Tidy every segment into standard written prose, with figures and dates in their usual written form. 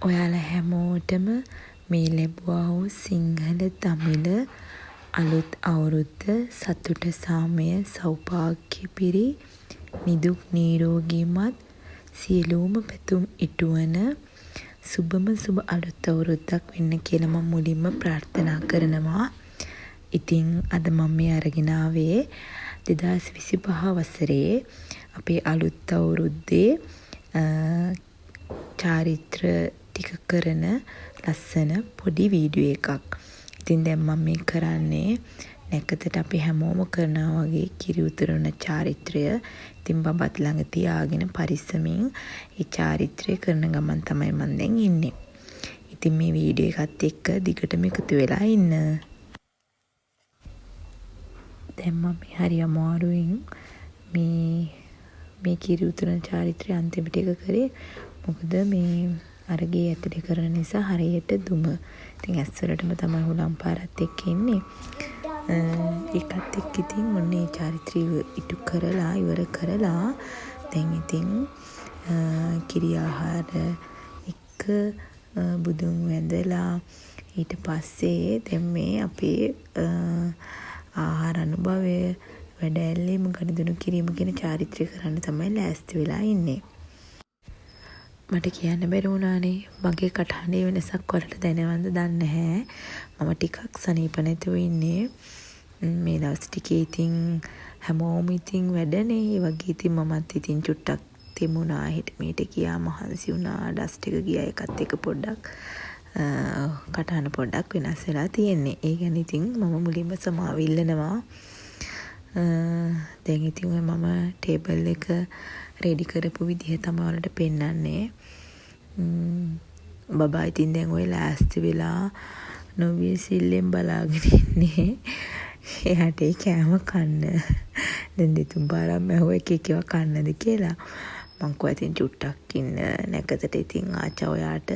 ඔයාලා හැමෝටම මේ ලැබුවා වූ සිංහල දමිළ අලුත් අවුරුද්ද සතුට සාමය සෞභාග්‍ය පිරි නිදුක් නිරෝගීමත් සියලුම පැතුම් ඉටුවන සුබම සුබ අලුත් අවුරුද්දක් වෙන්න කියලා මම මුලින්ම ප්‍රාර්ථනා කරනවා. ඉතින් අද මම මේ අරගෙන ආවේ 2025 වසරේ අපේ අලුත් අවුරුද්දේ චාරිත්‍ර ටික කරන ලස්සන පොඩි වීඩියෝ එකක්. ඉතින් දැන් මම මේ කරන්නේ නැකතට අපි හැමෝම කරනවා වගේ කිරි උතුරන චාරිත්‍රය. ඉතින් බබත් ළඟ තියාගෙන පරිස්සමින් ඒ චාරිත්‍රය කරන ගමන් තමයි මම දැන් ඉන්නේ. ඉතින් මේ වීඩියෝ එකත් එක්ක දිගටම එකතු වෙලා ඉන්න. දැන් මම හරි අමාරුවෙන් මේ කිරි උතුරන චාරිත්‍රය අන්තිමට එක කරේ. මොකද මේ අරගේ ඇතුලේ කරන නිසා හරියට දුම. ඉතින් ඇස්වලටම තමයි හුලම් පාරත් එක්ක ඉන්නේ. ඒකත් එක්ක ඉතින් ඔන්නේ චාරිත්‍රය ඉටු කරලා ඉවර කරලා දැන් ඉතින් කිරි ආහාර එක්ක බුදුන් වැඳලා ඊට පස්සේ දැන් මේ අපේ ආහාර අනුභවය වැඩ ඇල්ලීම ගනුදෙනු කිරීම කියන චාරිත්‍රය කරන්න තමයි ලෑස්ති වෙලා ඉන්නේ. මට කියන්න බැරි වුණානේ මගේ කටහඬේ වෙනසක් වලට දැනවන්ද දන්නේ නැහැ. මම ටිකක් සනීප නැතුව ඉන්නේ. මේ දවස් ටිකේ ඉතින් හැමෝම ඉතින් වැඩනේ. ඒ වගේ ඉතින් මමත් ඉතින් චුට්ටක් තෙමුණා. හිට මේට ගියා මහන්සි වුණා. ඩස්ට් එක ගියා. ඒකත් එක පොඩ්ඩක් කටහඬ පොඩ්ඩක් වෙනස් වෙලා තියෙන්නේ. ඒ ගැන ඉතින් මම මුලින්ම සමාව ඉල්ලනවා. දැන් ඉතින් මම ටේබල් එක රෙඩි කරපු විදිහ තමයි වලට පෙන්නන්නේ. බබා ඉතින් දැන් ඔය ලෑස්ති වෙලා නොවිය සිල්ලෙන් බලාගෙන ඉන්නේ. එයාට ඒ කෑම කන්න. දැන් දෙතුන් පාරක් ඇහුවා එක එකව කන්නද කියලා. මං කිව්වා ඉතින් චුට්ටක් ඉන්න නැකතට ඉතින් ආච්චා ඔයාට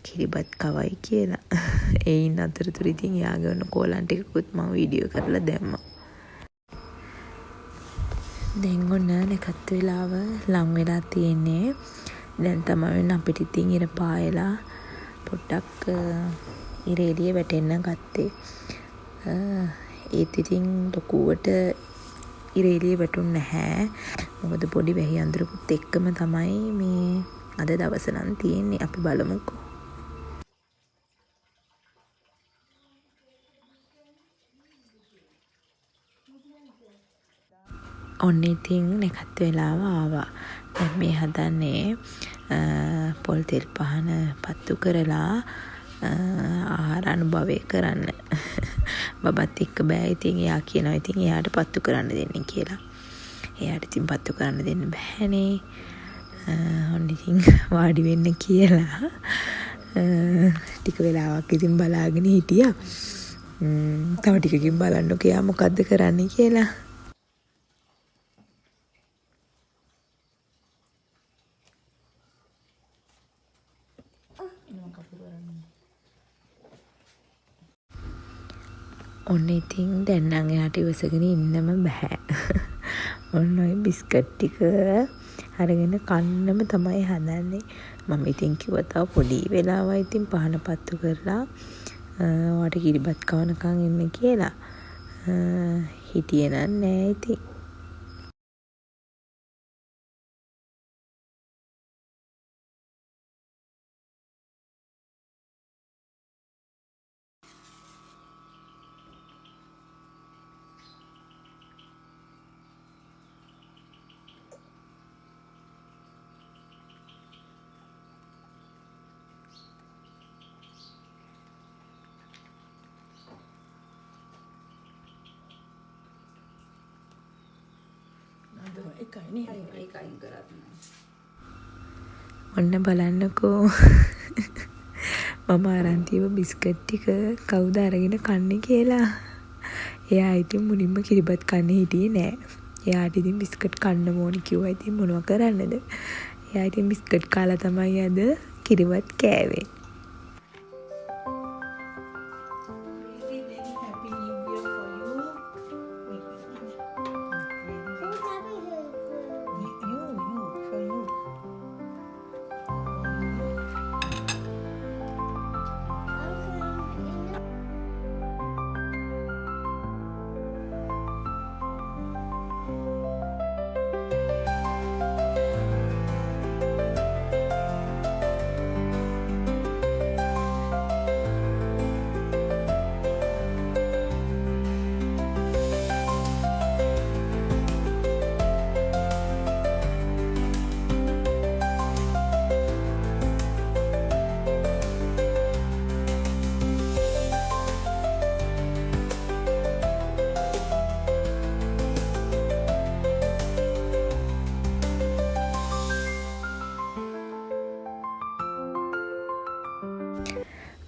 කිරිබත් කවයි කියලා. ඒයින් අතරතුර ඉතින් එයාගේ ඔන්න කෝලන් ටිකකුත් මම වීඩියෝ කරලා දැම්මා. දැන් ඔන්න නැකත් වෙලාව ලං වෙලා තියෙන්නේ. දැන් තමයි අපිට ඉතින් ඉර පායලා පොඩ්ඩක් ඉර එළිය වැටෙන්න ගත්තේ. ඒත් ඉතින් ලොකුවට ඉර එළිය වැටුන්නේ නැහැ. මොකද පොඩි වැහි අඳුරකුත් එක්කම තමයි මේ අද දවස නම් තියෙන්නේ. අපි බලමුකෝ. ඔන්න ඉතින් නැකත් වෙලාව ආවා. දැන් මේ හදන්නේ පොල් තෙල් පහන පත්තු කරලා ආහාර අනුභවය කරන්න. බබත් එක්ක බෑ. ඉතින් එයා කියනවා ඉතින් එයාට පත්තු කරන්න දෙන්න කියලා. එයාට ඉතින් පත්තු කරන්න දෙන්න බෑනේ. ඔන්න ඉතින් වාඩි වෙන්න කියලා ටික වෙලාවක් ඉතින් බලාගෙන හිටියා. තව ටිකකින් බලන්නකෝ එයා මොකද්ද කරන්නේ කියලා. ඔන්න ඉතින් දැන් නම් එයාට ඉවසගෙන ඉන්නම බෑ. ඔන්න ඔය බිස්කට් ටික අරගෙන කන්නම තමයි හදන්නේ. මම ඉතින් කිව්වා තව පොඩි වෙලාවයි ඉතින් පහන පත්තු කරලා ඔයාට කිරිබත් කවනකන් ඉන්න කියලා. හිටියේ නෑ ඉතින්. ඔන්න බලන්නකෝ මම අරන් තියව බිස්කට් ටික කවුද අරගෙන කන්නේ කියලා. එයා ඉතින් මුලින්ම කිරිබත් කන්නේ හිටියේ නෑ. එයාට ඉතින් බිස්කට් කන්න ඕනි කිව්වා. ඉතින් මොනව කරන්නද? එයා ඉතින් බිස්කට් කාලා තමයි අද කිරිබත් කෑවේ.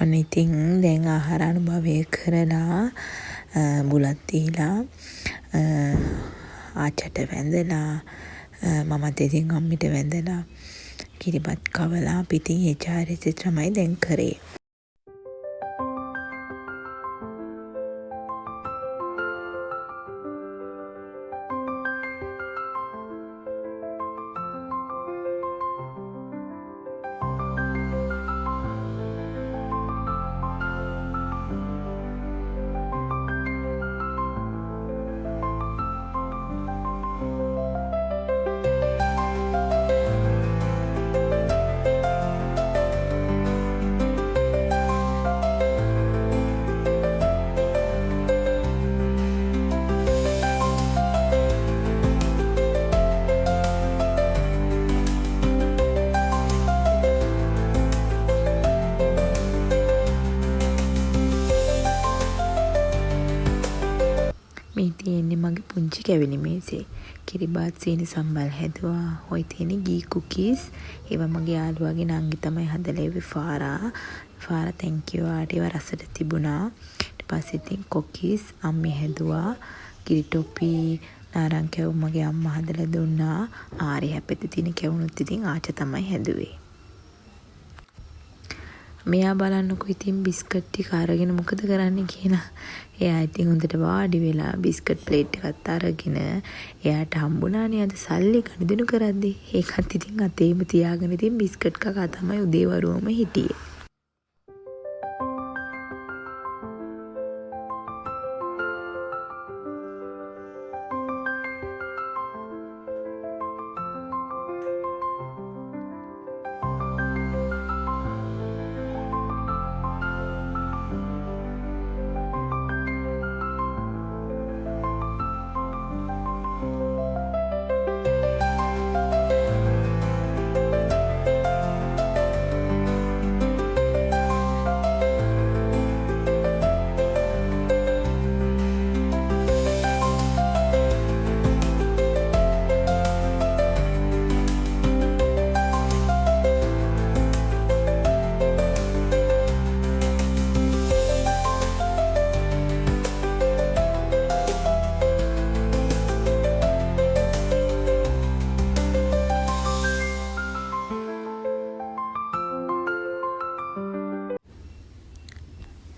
අන්න ඉතින් දැන් ආහාර අනුභවය කරලා බුලත් දීලා ආච්චට වැඳලා මමත් ඉතින් අම්මිට වැඳලා කිරිබත් කවලා අපි ඉතින් ඒ චාරිත්‍රය තමයි දැන් කරේ. මේ තියෙන්නේ මගේ පුංචි කැවිලි මේසේ. කිරිබත් සීනි සම්බල් හැදුවා. හොයි තියෙන්නේ ගී කුකීස්. ඒවා මගේ යාළුවාගේ නංගි තමයි හදලා ඉවි ෆාරා. ෆාරා thank you ආට ඒවා රසට තිබුණා. ඊට පස්සේ ඉතින් කොකීස් අම්මේ හැදුවා. කිරි ටොපි නාරං කැවුම් මගේ අම්මා හදලා දුන්නා. ආරි හැපෙත තියෙන කැවුනුත් ඉතින් ආච්චා තමයි හැදුවේ. මෙයා බලන්නකො ඉතින් බිස්කට් ටික අරගෙන මොකද කරන්නේ කියලා. එයා ඉතින් හොඳට වාඩි වෙලා බිස්කට් ප්ලේට් එකත් අරගෙන එයාට හම්බුණානේ අද සල්ලි ගනුදෙනු කරද්දී. ඒකත් ඉතින් අතේම තියාගෙන ඉතින් බිස්කට් කකා තමයි උදේවරුවම හිටියේ.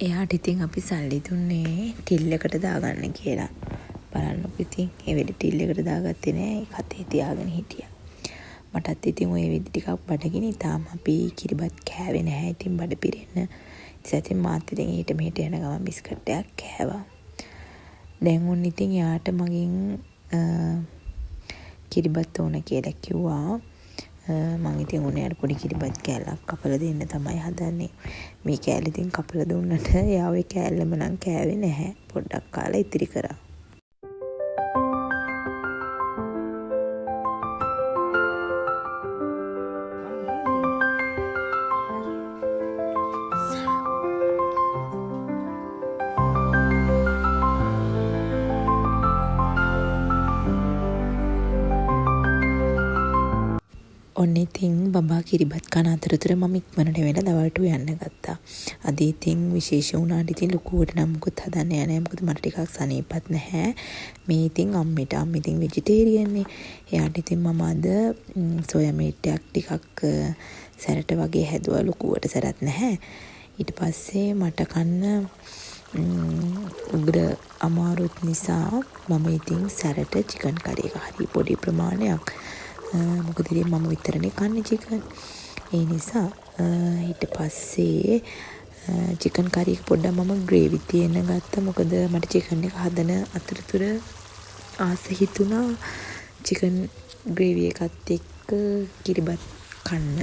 එයාට ඉතින් අපි සල්ලි දුන්නේ ටිල් එකට දාගන්න කියලා. බලන්නකො ඉතින් ඒ වෙලේ ටිල් එකට දාගත්තේ නෑ. ඒක අතේ තියාගෙන හිටියා. මටත් ඉතින් ওই වෙද්දි ටිකක් බඩගිනි. තාම අපි කිරිබත් කෑවේ නැහැ. ඉතින් බඩ පිරෙන්න. ඉතින් මාත් ඉතින් ඊට මෙහෙට යන ගමන් බිස්කට් එකක් කෑවා. දැන් උන් ඉතින් එයාට මගෙන් කිරිබත් ඕන කියලා කිව්වා. මං ඉතින් උණයාට පොඩි කිරිබත් කෑල්ලක් කපලා දෙන්න තමයි හදන්නේ. මේ කෑල්ල ඉතින් කපලා දුන්නට එයා ওই කෑල්ලම නම් කෑවේ නැහැ. පොඩ්ඩක් කාලා ඉතිරි කරා. ඔන්න ඉතින් බබා කිරිබත් කන අතරතුර මම ඉක්මනට වෙලා දවල්ට යන්න ගත්තා. අද ඉතින් විශේෂ වුණාට ඉතින් ලොකුවට නම් මොකුත් හදන්න යන්නේ නැහැ. මොකද මට ටිකක් සනීපත් නැහැ. මේ ඉතින් අම්මිට ඉතින් වෙජිටේරියන් නේ. එයාට ඉතින් මම අද සෝයා මීට් එකක් ටිකක් සැරට වගේ හැදුවා. ලොකුවට සැරත් නැහැ. ඊට පස්සේ මට කන්න උග්‍ර අමාරුත් නිසා මම ඉතින් සැරට චිකන් කරි එක හරි පොඩි ප්‍රමාණයක් මොකද ඉතින් මම විතරනේ කන්නේ චිකන්. ඒ නිසා ඊට පස්සේ චිකන් කරි එක පොඩ්ඩක් මම ග්‍රේවි තියෙන ගත්තා. මොකද මට චිකන් එක හදන අතරතුර ආස හිතුණා චිකන් ග්‍රේවි එකත් එක්ක කිරිබත් කන්න.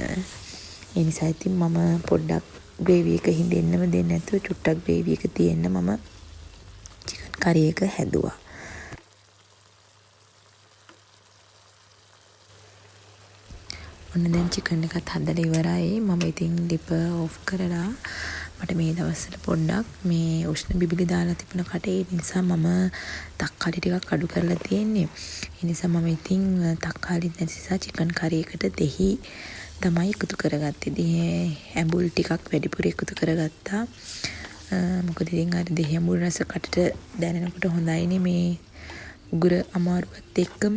ඒ නිසා ඉතින් මම පොඩ්ඩක් ග්‍රේවි එක හින්දෙන්නම දෙන්නේ නැතුව චුට්ටක් ග්‍රේවි එක තියෙන්න මම චිකන් කරි එක හැදුවා. ඔන්න දැන් චිකන් එකත් හදලා ඉවරයි. මම ඉතින් ලිප ඔෆ් කරලා මට මේ දවස්වල පොඩ්ඩක් මේ උෂ්ණ බිබිලි දාලා තිබුණ කටේ නිසා මම තක්කාලි ටිකක් අඩු කරලා තියෙන්නේ. ඒ නිසා මම ඉතින් තක්කාලි නැති නිසා චිකන් කරි එකට දෙහි තමයි එකතු කරගත්තේ. දෙහි ඇඹුල් ටිකක් වැඩිපුර එකතු කරගත්තා. මොකද ඉතින් අර දෙහි ඇඹුල් රස කටට දැනෙනකොට හොඳයිනේ මේ උගුර අමාරුවත් එක්කම.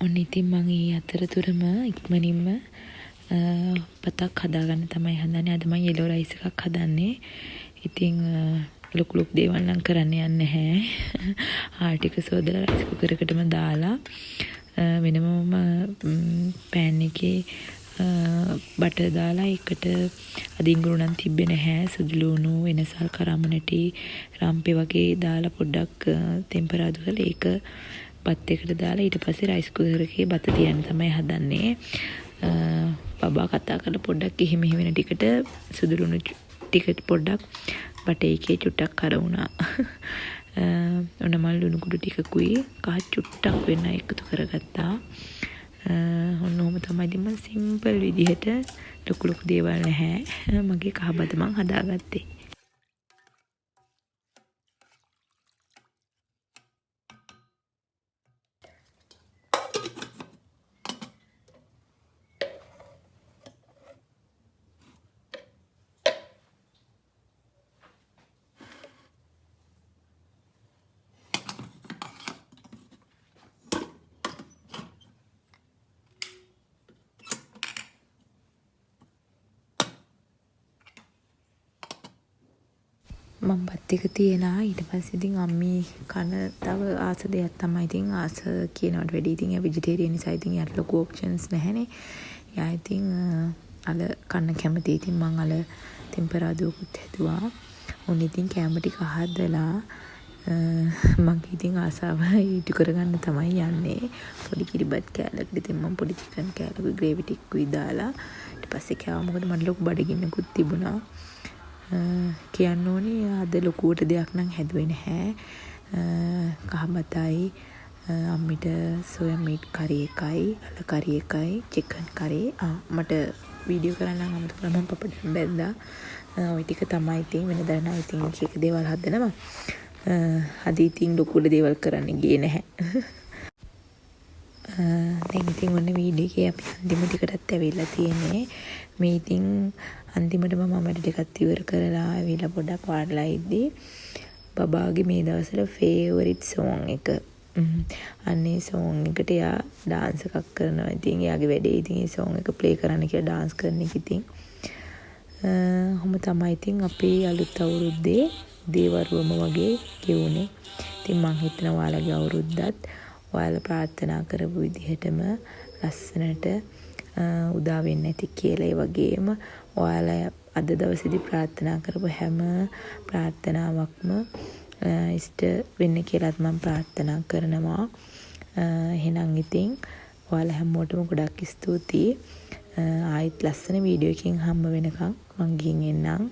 ඔන්න ඉතින් මම ඒ අතරතුරම ඉක්මනින්ම පතක් හදාගන්න තමයි හදන්නේ. අද මම යෙලෝ රයිස් එකක් හදන්නේ. ඉතින් ලොකු දේවල් නම් කරන්න යන්නේ නැහැ. ආටික සෝදලා රයිස් කුකරකටම දාලා වෙනමම පෑන් එකේ බටර් දාලා එකට අදින්ගුරු නම් තිබ්බේ නැහැ. සුදු ලුණු වෙනසල් කරාමනටි රම්පේ වගේ දාලා පොඩ්ඩක් ටෙම්පරාදු කරලා ඒක බත් එකට දාලා ඊට පස්සේ රයිස් කුකර් එකේ බත තියන්න තමයි හදන්නේ. බබා කතා කරලා පොඩ්ඩක් එහෙම වෙන ටිකට සුදු ලුණු ටික පොඩ්ඩක් බටේ එකේ චුට්ටක් කර වුණා. ඔන්න මල් ලුණු කුඩු ටිකකුයි කහ චුට්ටක් වෙන එකතු කරගත්තා. ඔන්න ඔහොම තමයි ඉතින් මම සිම්පල් විදිහට ලොකු දේවල් නැහැ. මගේ කහ බත මං හදාගත්තේ. මම බත් එක තියලා ඊට පස්සේ ඉතින් අම්මි කන තව ආස දෙයක් තමයි ඉතින් ආස කියනවට වැඩි ඉතින් එයා වෙජිටේරියන් නිසා ඉතින් යාට ලොකු ඔප්ෂන්ස් නැහැනේ. යා ඉතින් අල කන්න කැමති. ඉතින් මං අල ටෙම්පරාදුවකුත් හැදුවා. උන් ඉතින් කැම ටික හදලා මගේ ඉතින් ආසාව ඊට කරගන්න තමයි යන්නේ. පොඩි කිරිබත් කෑල්ලකට ඉතින් මම පොඩි චිකන් කෑල්ලකුයි ග්‍රේවි ටිකකුයි දාලා ඊට පස්සේ කෑවා. මොකද මට ලොකු බඩගින්නකුත් තිබුණා. කියන්න ඕනේ අද ලොකුවට දෙයක් නම් හැදුවේ නැහැ. කහබතයි අම්මිට සෝයා මීට් කරි එකයි අල කරි එකයි චිකන් කරි. මට වීඩියෝ කරන්න නම් අමතක කරලා මම පපඩම් බැද්දා. ওই ටික තමයි ඉතින් වෙනදා නම් ඉතින් එක දේවල් හදනවා. අද ඉතින් ලොකුට දේවල් කරන්න ගියේ නැහැ. දැන් ඉතින් ඔන්න වීඩියෝ එකේ අපි අන්තිම ටිකටත් ඇවිල්ලා තියෙන්නේ. මේ ඉතින් අන්තිමටම මම වැඩ ටිකක් ඉවර කරලා ආවිලා පොඩක් වාඩිලා ඉද්දී බබාගේ මේ දවස්වල ෆේවරිට් සෝන් එක. අන්නේ සෝන් එකට එයා ඩාන්ස් එකක් කරනවා. ඉතින් එයාගේ වැඩේ ඉතින් ඒ සෝන් එක ප්ලේ කරන්න කියලා ඩාන්ස් කරන එක ඉතින්. ඔහොම තමයි ඉතින් අපේ අලුත් අවුරුද්දේ දේවරුවම වගේ ගෙවුනේ. ඉතින් මං හිතනවා ඔයාලගේ අවුරුද්දත් ඔයාලා ප්‍රාර්ථනා කරපු විදිහටම ලස්සනට උදා වෙන්නේ නැති කියලා. ඒ වගේම ඔයාලා අද දවසේදී ප්‍රාර්ථනා කරපු හැම ප්‍රාර්ථනාවක්ම ඉෂ්ට වෙන්න කියලාත් මම ප්‍රාර්ථනා කරනවා. එහෙනම් ඉතින් ඔයාලා හැමෝටම ගොඩක් ස්තුතියි. ආයෙත් ලස්සන වීඩියෝ එකකින් හම්බ වෙනකම් මං ගිහින් එන්නම්.